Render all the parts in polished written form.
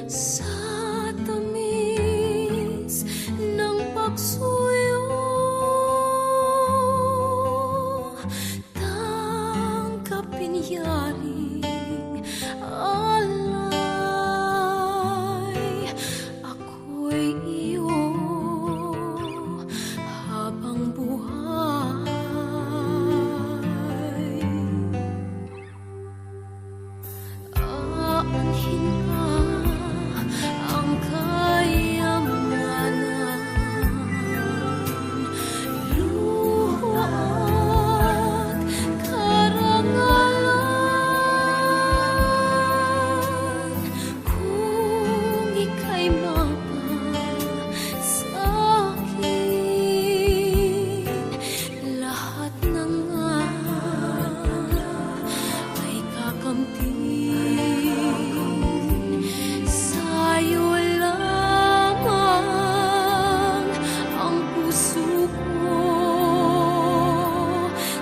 Sa tamis ng pagsuyo, tanggapin yaring alay. Ako'y iyo habang buhay. Aanhin ka ang kayamanan, luho at karangalan. Kung ika'y mapasa'kin, lahat na nga ay kakamtin. Sa'yo lamang ang puso ko,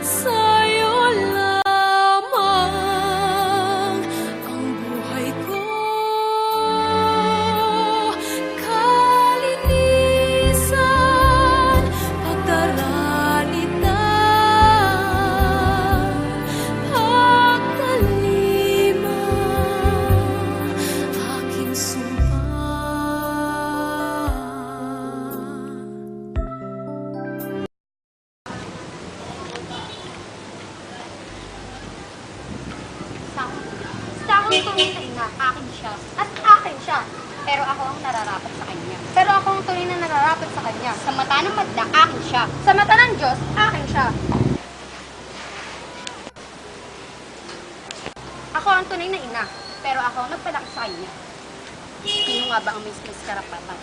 sa'yo lamang ang buhay ko. Kalinisan, pagdaralitan, pagtalima, aking sumpa. Sa akong tunay na ina, akin siya. At akin siya. Pero ako ang nararapat sa kanya. Pero ako ang tunay na nararapat sa kanya. Sa mata ng madla, akin siya. Sa mata ng Diyos, akin siya. Ako ang tunay na ina. Pero ako ang nagpalaki sa kanya. Sino nga ba ang may karapatan?